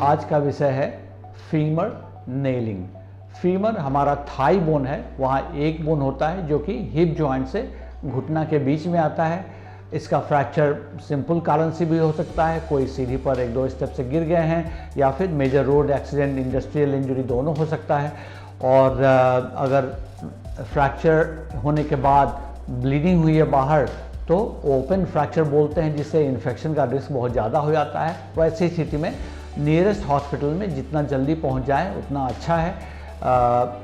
आज का विषय है फीमर नेलिंग। फीमर हमारा थाई बोन है, वहाँ एक बोन होता है जो कि हिप जॉइंट से घुटना के बीच में आता है। इसका फ्रैक्चर सिंपल कारण से भी हो सकता है, कोई सीढ़ी पर एक दो स्टेप से गिर गए हैं, या फिर major road accident, industrial injury दोनों हो सकता है। और अगर फ्रैक्चर होने के बाद ब्लीडिंग हुई है बाहर तो ओपन फ्रैक्चर बोलते हैं, जिससे इन्फेक्शन का रिस्क बहुत ज़्यादा हो जाता है। वैसी स्थिति में नियरेस्ट हॉस्पिटल में जितना जल्दी पहुंच जाए उतना अच्छा है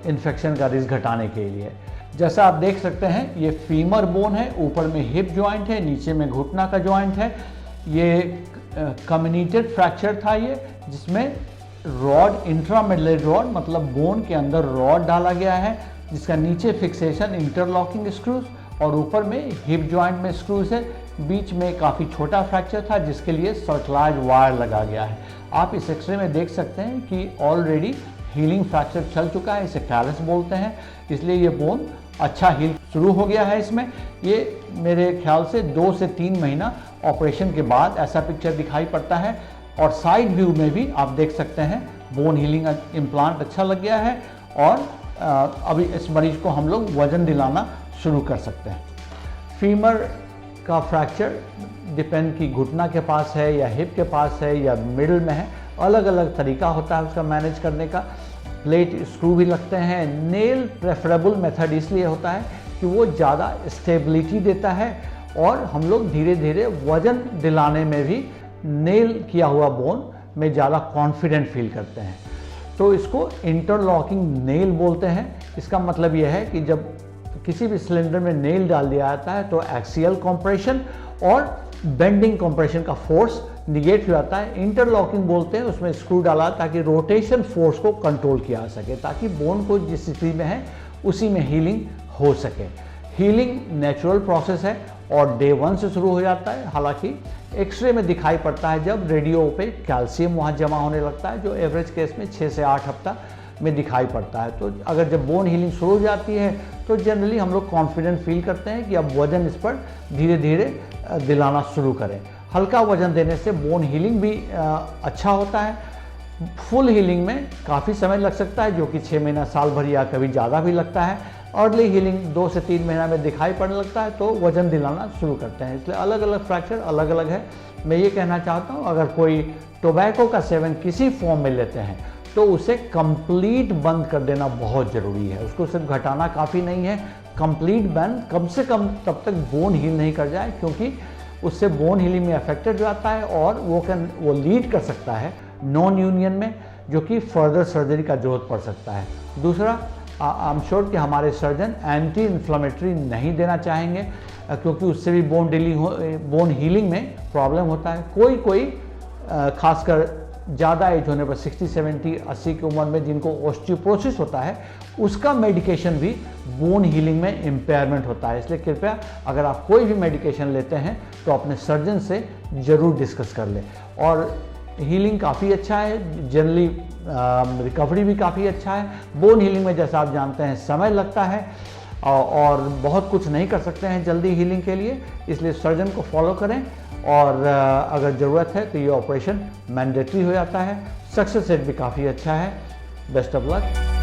इन्फेक्शन का रिस्क घटाने के लिए। जैसा आप देख सकते हैं ये फीमर बोन है, ऊपर में हिप जॉइंट है, नीचे में घुटना का जॉइंट है। ये कम्युनिटेड फ्रैक्चर था ये, जिसमें रॉड, इंट्रामेडुलरी रॉड मतलब बोन के अंदर रॉड डाला गया है, जिसका नीचे फिक्सेशन इंटरलॉकिंग स्क्रूज और ऊपर में हिप जॉइंट में स्क्रूज है। बीच में काफ़ी छोटा फ्रैक्चर था जिसके लिए सर्कुलर वायर लगा गया है। आप इस एक्सरे में देख सकते हैं कि ऑलरेडी हीलिंग फ्रैक्चर चल चुका है, इसे कैलस बोलते हैं, इसलिए ये बोन अच्छा हील शुरू हो गया है इसमें। ये मेरे ख्याल से 2 से 3 महीना ऑपरेशन के बाद ऐसा पिक्चर दिखाई पड़ता है। और साइड व्यू में भी आप देख सकते हैं बोन हीलिंग इम्प्लांट अच्छा लग गया है और अभी इस मरीज को हम लोग वजन दिलाना शुरू कर सकते हैं। फीमर का फ्रैक्चर डिपेंड कि घुटना के पास है या हिप के पास है या मिडल में है, अलग अलग तरीका होता है उसका मैनेज करने का। प्लेट स्क्रू भी लगते हैं। नेल प्रेफरेबल मेथड इसलिए होता है कि वो ज़्यादा स्टेबिलिटी देता है और हम लोग धीरे धीरे वजन दिलाने में भी नेल किया हुआ बोन में ज़्यादा कॉन्फिडेंट फील करते हैं। तो इसको इंटरलॉकिंग नेल बोलते हैं। इसका मतलब यह है कि जब किसी भी सिलेंडर में नेल डाल दिया जाता है तो एक्सियल कंप्रेशन और बेंडिंग कंप्रेशन का फोर्स निगेट हो जाता है। इंटरलॉकिंग बोलते हैं, उसमें स्क्रू डाला ताकि रोटेशन फोर्स को कंट्रोल किया जा सके, ताकि बोन को जिस स्थिति में है उसी में हीलिंग हो सके। हीलिंग नेचुरल प्रोसेस है और डे 1 से शुरू हो जाता है। हालांकि एक्सरे में दिखाई पड़ता है जब रेडियो पे कैल्शियम वहाँ जमा होने लगता है, जो एवरेज केस में 6 से 8 हफ्ता में दिखाई पड़ता है। तो अगर जब बोन हीलिंग शुरू हो जाती है तो जनरली हम लोग कॉन्फिडेंट फील करते हैं कि अब वजन इस पर धीरे धीरे दिलाना शुरू करें। हल्का वजन देने से बोन हीलिंग भी अच्छा होता है। फुल हीलिंग में काफ़ी समय लग सकता है, जो कि 6 महीना, साल भर या कभी ज़्यादा भी लगता है। अर्ली हीलिंग 2 से 3 महीना में दिखाई पड़ने लगता है तो वजन दिलाना शुरू करते हैं। इसलिए अलग अलग फ्रैक्चर अलग अलग है। मैं ये कहना चाहता हूँ, अगर कोई टोबैको का सेवन किसी फॉर्म में लेते हैं तो उसे कंप्लीट बंद कर देना बहुत ज़रूरी है। उसको सिर्फ घटाना काफ़ी नहीं है, कंप्लीट बंद, कम से कम तब तक बोन हील नहीं कर जाए, क्योंकि उससे बोन हीलिंग में अफेक्टेड हो जाता है और वो लीड कर सकता है नॉन यूनियन में, जो कि फर्दर सर्जरी का जरूरत पड़ सकता है। दूसरा, आई एम श्योर कि हमारे सर्जन एंटी इन्फ्लेमेटरी नहीं देना चाहेंगे, क्योंकि उससे भी बोन हीलिंग में प्रॉब्लम होता है। कोई खासकर ज़्यादा एज होने पर 60, 70, 80 की उम्र में जिनको ऑस्टियोपोरोसिस होता है, उसका मेडिकेशन भी बोन हीलिंग में इम्पेयरमेंट होता है। इसलिए कृपया अगर आप कोई भी मेडिकेशन लेते हैं तो अपने सर्जन से ज़रूर डिस्कस कर लें। और हीलिंग काफ़ी अच्छा है, जनरली रिकवरी भी काफ़ी अच्छा है। बोन हीलिंग में जैसा आप जानते हैं समय लगता है और बहुत कुछ नहीं कर सकते हैं जल्दी हीलिंग के लिए, इसलिए सर्जन को फॉलो करें। और अगर ज़रूरत है तो ये ऑपरेशन मैंडेटरी हो जाता है। सक्सेस रेट भी काफ़ी अच्छा है। Best of luck.